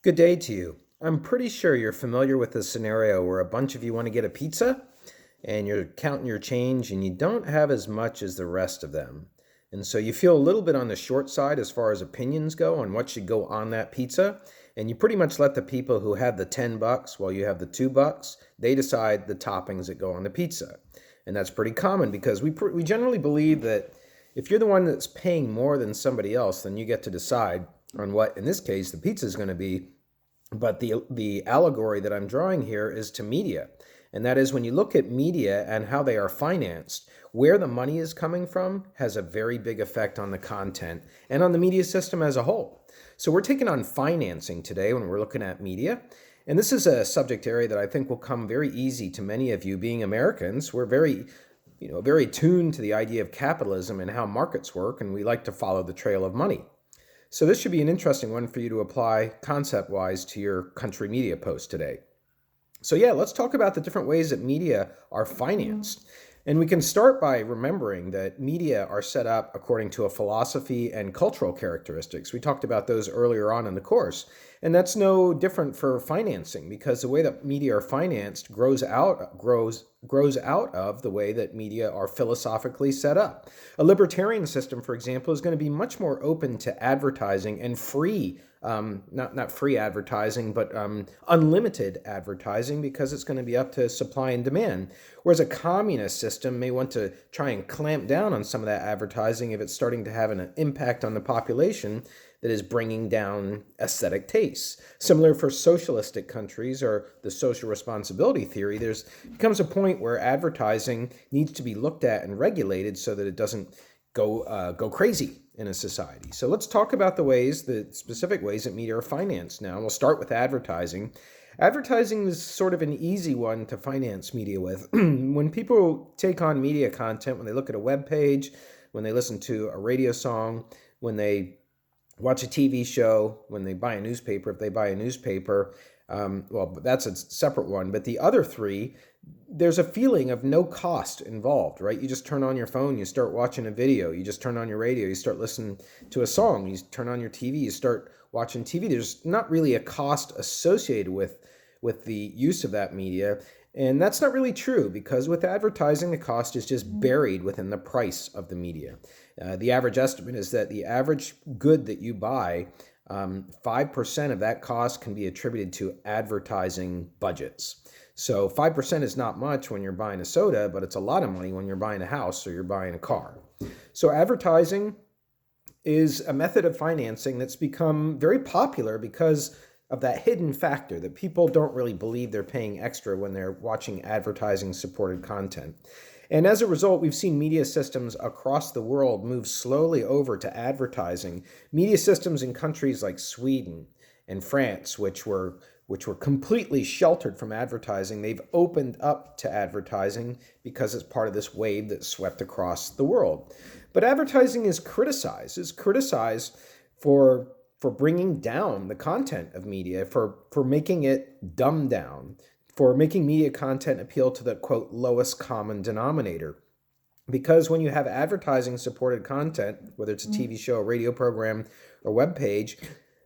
Good day to you. I'm pretty sure you're familiar with the scenario where a bunch of you want to get a pizza and you're counting your change and you don't have as much as the rest of them. And so you feel a little bit on the short side as far as opinions go on what should go on that pizza. And you pretty much let the people who have the $10 while you have the $2, they decide the toppings that go on the pizza. And that's pretty common because we generally believe that if you're the one that's paying more than somebody else, then you get to decide on what, in this case, the pizza is going to be. But the allegory that I'm drawing here is to media. And that is when you look at media and how they are financed, where the money is coming from has a very big effect on the content and on the media system as a whole. So we're taking on financing today when we're looking at media. And this is a subject area that I think will come very easy to many of you being Americans. We're very tuned to the idea of capitalism and how markets work, and we like to follow the trail of money. So this should be an interesting one for you to apply concept-wise to your country media post today. So yeah, let's talk about the different ways that media are financed. And we can start by remembering that media are set up according to a philosophy and cultural characteristics. We talked about those earlier on in the course. And that's no different for financing because the way that media are financed grows out of the way that media are philosophically set up. A libertarian system, for example, is going to be much more open to advertising and free not free advertising, but unlimited advertising because it's going to be up to supply and demand. Whereas a communist system may want to try and clamp down on some of that advertising if it's starting to have an impact on the population that is bringing down aesthetic tastes. Similar for socialistic countries or the social responsibility theory, there's becomes a point where advertising needs to be looked at and regulated so that it doesn't go crazy in a society. So let's talk about the specific ways that media are financed now. We'll start with advertising. Advertising is sort of an easy one to finance media with. When people take on media content, when they look at a web page, when they listen to a radio song, when they watch a TV show, when they buy a newspaper, if they buy a newspaper, well, that's a separate one. But the other three, there's a feeling of no cost involved, right? You just turn on your phone, you start watching a video, you just turn on your radio, you start listening to a song, you turn on your TV, you start watching TV. There's not really a cost associated with the use of that media. And that's not really true because with advertising, the cost is just buried within the price of the media. The average estimate is that the average good that you buy, 5% of that cost can be attributed to advertising budgets. So 5% is not much when you're buying a soda, but it's a lot of money when you're buying a house or you're buying a car. So advertising is a method of financing that's become very popular because of that hidden factor that people don't really believe they're paying extra when they're watching advertising supported content. And as a result, we've seen media systems across the world move slowly over to advertising. Media systems in countries like Sweden and France, which were completely sheltered from advertising, they've opened up to advertising because it's part of this wave that swept across the world. But advertising is criticized. It's criticized for bringing down the content of media, for making it dumbed down, for making media content appeal to the, quote, lowest common denominator. Because when you have advertising supported content, whether it's a TV show, a radio program, or web page,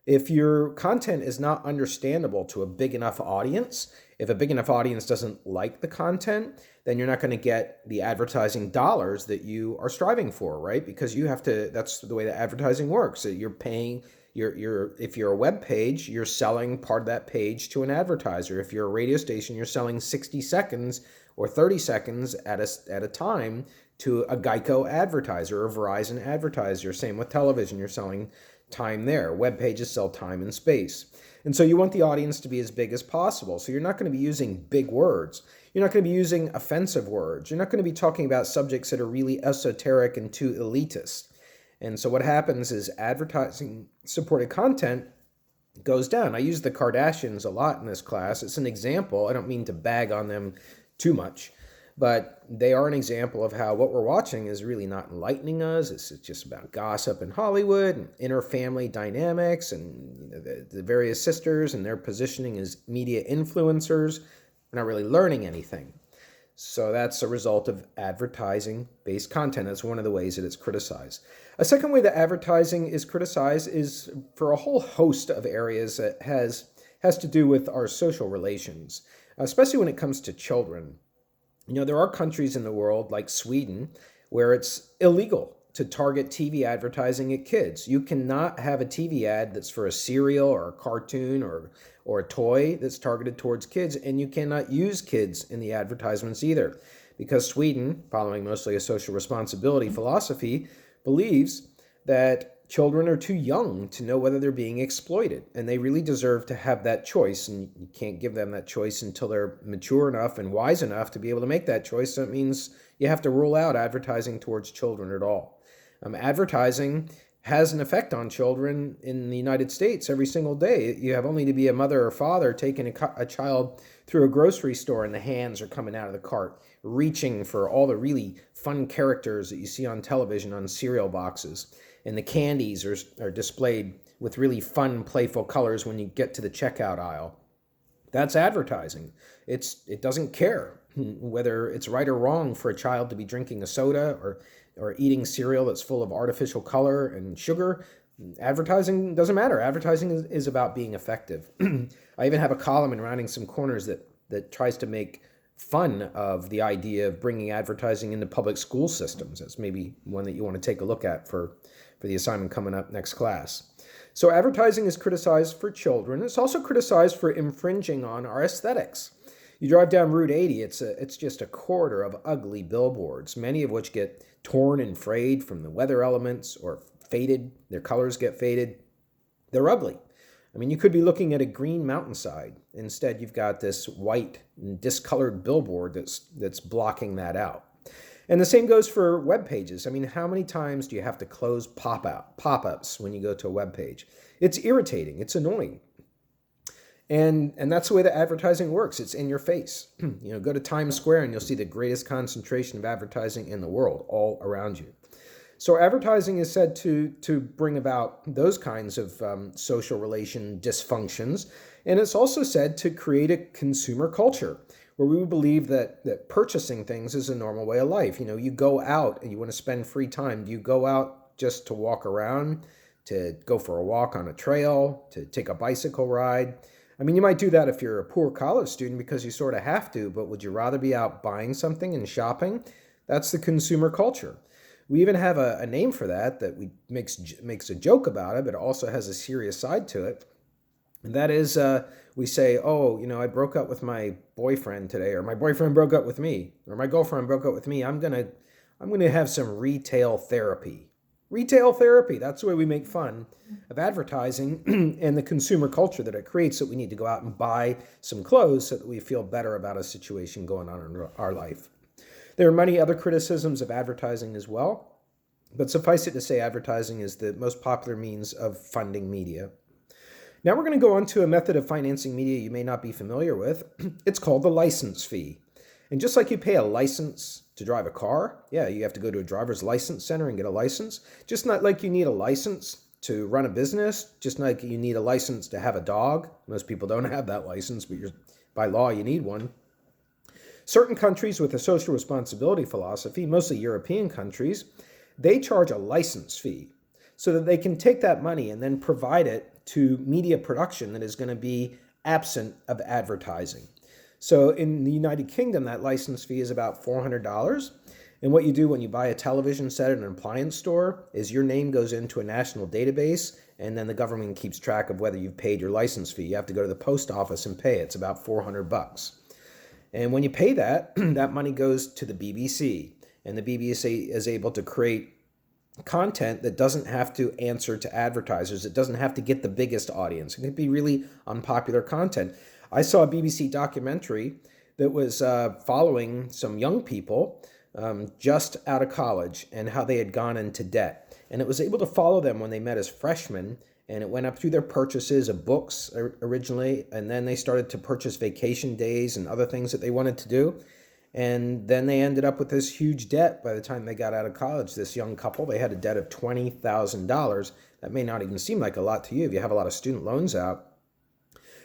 if your content is not understandable to a big enough audience, if a big enough audience doesn't like the content, then you're not going to get the advertising dollars that you are striving for, right? Because you have to, that's the way that advertising works. So you're paying, if you're a web page, you're selling part of that page to an advertiser. If you're a radio station, you're selling 60 seconds or 30 seconds at a time to a Geico advertiser or Verizon advertiser. Same with television, you're selling time there. Web pages sell time and space. And so you want the audience to be as big as possible. So you're not going to be using big words. You're not going to be using offensive words. You're not going to be talking about subjects that are really esoteric and too elitist. And so what happens is advertising supported content goes down. I use the Kardashians a lot in this class. It's an example. I don't mean to bag on them too much, but they are an example of how what we're watching is really not enlightening us. It's just about gossip in Hollywood and inter-family dynamics and the various sisters and their positioning as media influencers. We're not really learning anything. So that's a result of advertising-based content. That's one of the ways that it's criticized. A second way that advertising is criticized is for a whole host of areas that has to do with our social relations, especially when it comes to children. There are countries in the world like Sweden where it's illegal to target TV advertising at kids. You cannot have a TV ad that's for a cereal or a cartoon or a toy that's targeted towards kids, and you cannot use kids in the advertisements either, because Sweden, following mostly a social responsibility philosophy, believes that children are too young to know whether they're being exploited, and they really deserve to have that choice, and you can't give them that choice until they're mature enough and wise enough to be able to make that choice. So it means you have to rule out advertising towards children at all. Advertising has an effect on children in the United States every single day. You have only to be a mother or father taking a child through a grocery store and the hands are coming out of the cart, reaching for all the really fun characters that you see on television on cereal boxes. And the candies are displayed with really fun, playful colors when you get to the checkout aisle. That's advertising. It doesn't care whether it's right or wrong for a child to be drinking a soda or eating cereal that's full of artificial color and sugar. Advertising doesn't matter. Advertising is about being effective. I even have a column in Rounding Some Corners that tries to make fun of the idea of bringing advertising into public school systems. That's maybe one that you want to take a look at for the assignment coming up next class. So advertising is criticized for children. It's also criticized for infringing on our aesthetics. You drive down Route 80, it's just a corridor of ugly billboards, many of which get torn and frayed from the weather elements or faded. Their colors get faded. They're ugly. I mean, you could be looking at a green mountainside. Instead, you've got this white and discolored billboard that's blocking that out. And the same goes for web pages. I mean, how many times do you have to close pop-ups when you go to a web page? It's irritating. It's annoying. And that's the way that advertising works. It's in your face. Go to Times Square and you'll see the greatest concentration of advertising in the world all around you. So advertising is said to bring about those kinds of social relation dysfunctions. And it's also said to create a consumer culture where we believe that purchasing things is a normal way of life. You go out and you want to spend free time. Do you go out just to walk around, to go for a walk on a trail, to take a bicycle ride? I mean, you might do that if you're a poor college student because you sort of have to, but would you rather be out buying something and shopping? That's the consumer culture. We even have a name for that makes a joke about it, but it also has a serious side to it. And that is, we say, I broke up with my boyfriend today, or my boyfriend broke up with me, or my girlfriend broke up with me. I'm gonna have some retail therapy. Retail therapy, that's the way we make fun of advertising and the consumer culture that it creates, that we need to go out and buy some clothes so that we feel better about a situation going on in our life. There are many other criticisms of advertising as well, but suffice it to say advertising is the most popular means of funding media. Now we're going to go on to a method of financing media you may not be familiar with. It's called the license fee. And just like you pay a license to drive a car, you have to go to a driver's license center and get a license. Just not like you need a license to run a business, just like you need a license to have a dog. Most people don't have that license, but by law you need one. Certain countries with a social responsibility philosophy, mostly European countries, they charge a license fee so that they can take that money and then provide it to media production that is going to be absent of advertising. So in the United Kingdom, that license fee is about $400. And what you do when you buy a television set at an appliance store is your name goes into a national database, and then the government keeps track of whether you've paid your license fee. You have to go to the post office and pay it. It's about $400. And when you pay that, that money goes to the BBC. And the BBC is able to create content that doesn't have to answer to advertisers. It doesn't have to get the biggest audience. It could be really unpopular content. I saw a BBC documentary that was following some young people just out of college and how they had gone into debt. And it was able to follow them when they met as freshmen, and it went up through their purchases of books originally, and then they started to purchase vacation days and other things that they wanted to do. And then they ended up with this huge debt by the time they got out of college. This young couple, they had a debt of $20,000. That may not even seem like a lot to you if you have a lot of student loans out.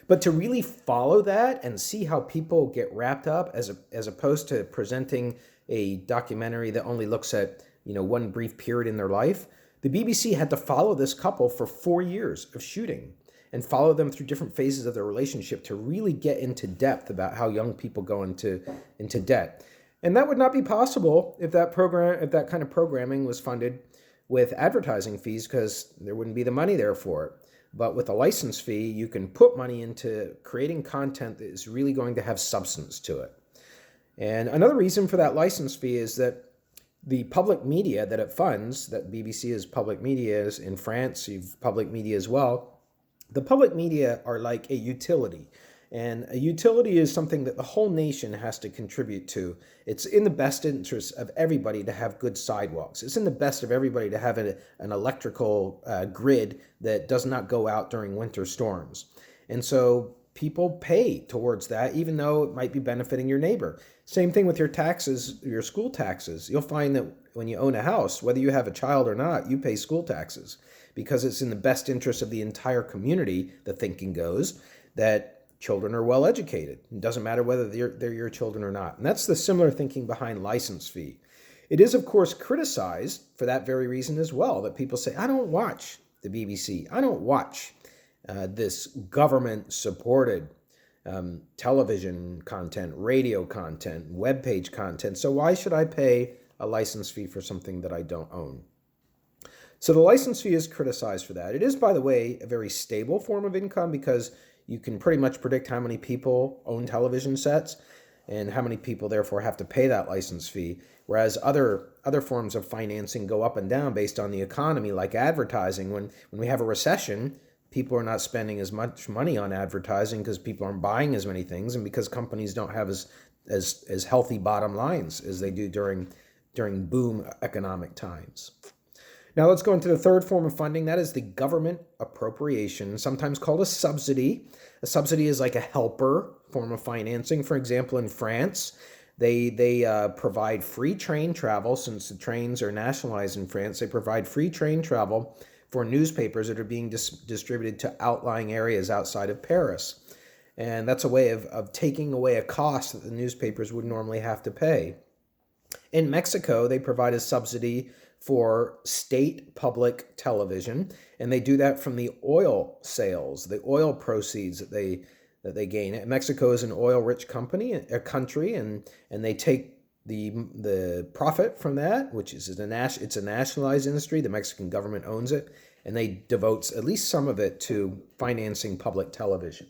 But to really follow that and see how people get wrapped up as opposed to presenting a documentary that only looks at, one brief period in their life, the BBC had to follow this couple for 4 years of shooting and follow them through different phases of their relationship to really get into depth about how young people go into debt. And that would not be possible if that kind of programming was funded with advertising fees, because there wouldn't be the money there for it. But with a license fee, you can put money into creating content that is really going to have substance to it. And another reason for that license fee is that the public media that it funds, that BBC is public media, is in France, you've public media as well. The public media are like a utility. And a utility is something that the whole nation has to contribute to. It's in the best interest of everybody to have good sidewalks. It's in the best of everybody to have an electrical grid that does not go out during winter storms. And so people pay towards that, even though it might be benefiting your neighbor. Same thing with your taxes, your school taxes. You'll find that when you own a house, whether you have a child or not, you pay school taxes because it's in the best interest of the entire community, the thinking goes, that children are well educated. It doesn't matter whether they're your children or not. And that's the similar thinking behind license fee. It is, of course, criticized for that very reason as well, that people say, I don't watch the BBC. I don't watch this government-supported television content, radio content, webpage content. So why should I pay a license fee for something that I don't own? So the license fee is criticized for that. It is, by the way, a very stable form of income because you can pretty much predict how many people own television sets and how many people therefore have to pay that license fee. Whereas other forms of financing go up and down based on the economy, like advertising. When we have a recession, people are not spending as much money on advertising because people aren't buying as many things and because companies don't have as healthy bottom lines as they do during boom economic times. Now let's go into the third form of funding. That is the government appropriation, sometimes called a subsidy. A subsidy is like a helper form of financing. For example, in France, they provide free train travel. Since the trains are nationalized in France, they provide free train travel for newspapers that are being distributed to outlying areas outside of Paris. And that's a way of taking away a cost that the newspapers would normally have to pay. In Mexico, they provide a subsidy for state public television, and they do that from the oil sales, the oil proceeds that they gain. Mexico is an oil-rich country, and they take the profit from that, which is it's a nationalized industry. The Mexican government owns it, and they devote at least some of it to financing public television.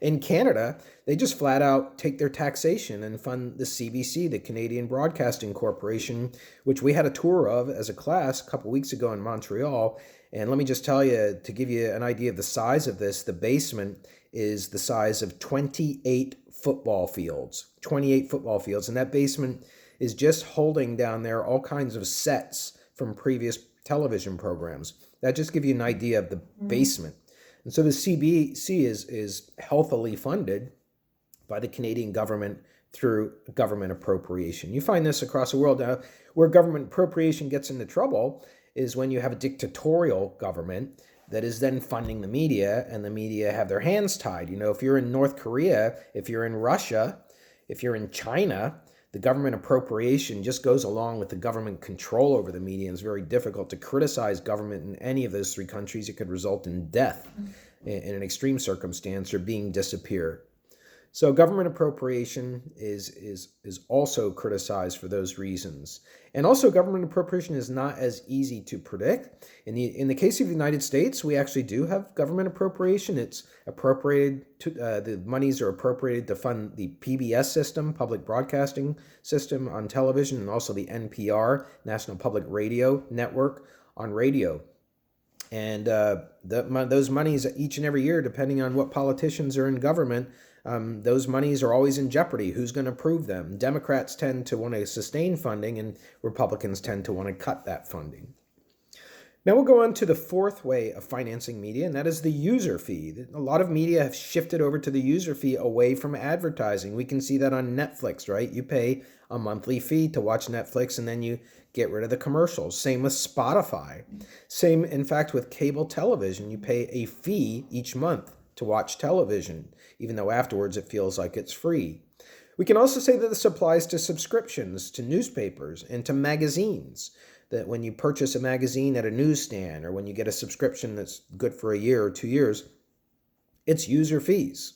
In Canada, they just flat out take their taxation and fund the CBC, the Canadian Broadcasting Corporation, which we had a tour of as a class a couple weeks ago in Montreal. And let me just tell you, to give you an idea of the size of this, the basement is the size of 28 football fields. 28 football fields. And that basement is just holding down there all kinds of sets from previous television programs. That just gives you an idea of the basement. And so the CBC is healthily funded by the Canadian government through government appropriation. You find this across the world. Now, where government appropriation gets into trouble is when you have a dictatorial government that is then funding the media, and the media have their hands tied. If you're in North Korea, if you're in Russia, if you're in China, the government appropriation just goes along with the government control over the media. And it's very difficult to criticize government in any of those three countries. It could result in death in an extreme circumstance or being disappeared. So government appropriation is also criticized for those reasons. And also government appropriation is not as easy to predict. In the case of the United States, we actually do have government appropriation. It's appropriated to, the monies are appropriated to fund the PBS system, public broadcasting system on television, and also the NPR, National Public Radio Network on radio. And those monies each and every year, depending on what politicians are in government, those monies are always in jeopardy. Who's going to approve them? Democrats tend to want to sustain funding, and Republicans tend to want to cut that funding. Now we'll go on to the fourth way of financing media, and that is the user fee. A lot of media have shifted over to the user fee away from advertising. We can see that on Netflix, right? You pay a monthly fee to watch Netflix, and then you get rid of the commercials. Same with Spotify. Same, in fact, with cable television. You pay a fee each month to watch television, even though afterwards it feels like it's free. We can also say that this applies to subscriptions, to newspapers, and to magazines. That when you purchase a magazine at a newsstand or when you get a subscription that's good for a year or 2 years, it's user fees.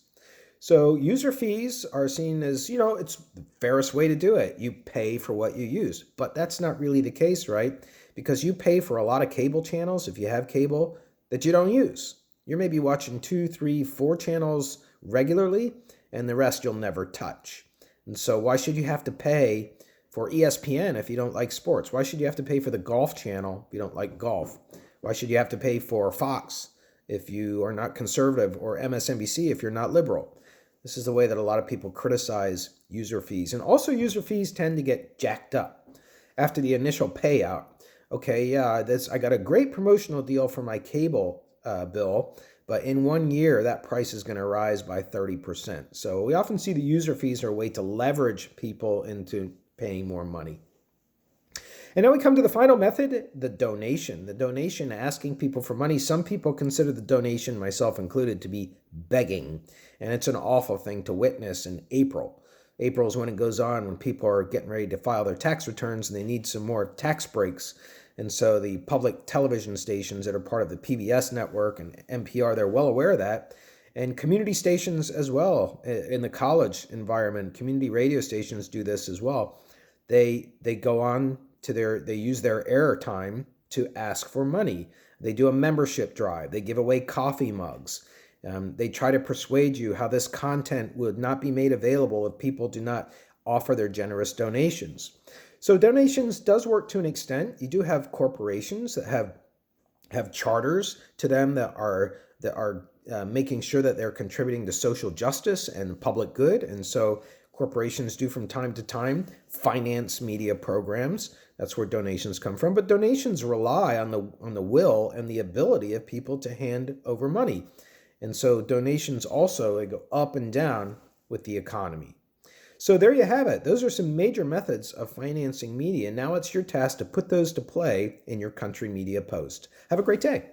So user fees are seen as, it's the fairest way to do it. You pay for what you use. But that's not really the case, right? Because you pay for a lot of cable channels, if you have cable, that you don't use. You're maybe watching 2, 3, 4 channels regularly, and the rest you'll never touch. And so why should you have to pay for ESPN if you don't like sports? Why should you have to pay for the Golf Channel if you don't like golf? Why should you have to pay for Fox if you are not conservative, or MSNBC if you're not liberal? This is the way that a lot of people criticize user fees. And also user fees tend to get jacked up after the initial payout. Okay, yeah, I got a great promotional deal for my cable bill, but in 1 year, that price is going to rise by 30%. So we often see the user fees are a way to leverage people into paying more money. And now we come to the final method, the donation. The donation, asking people for money. Some people consider the donation, myself included, to be begging. And it's an awful thing to witness in April. April is when it goes on, when people are getting ready to file their tax returns and they need some more tax breaks. And so the public television stations that are part of the PBS network and NPR, they're well aware of that. And community stations as well, in the college environment, community radio stations do this as well. They go on to they use their airtime to ask for money. They do a membership drive. They give away coffee mugs. They try to persuade you how this content would not be made available if people do not offer their generous donations. So donations does work to an extent. You do have corporations that have charters to them that are making sure that they're contributing to social justice and public good. And so corporations do from time to time finance media programs. That's where donations come from. But donations rely on the will and the ability of people to hand over money. And so donations also, they go up and down with the economy. So there you have it. Those are some major methods of financing media. Now it's your task to put those to play in your country media post. Have a great day.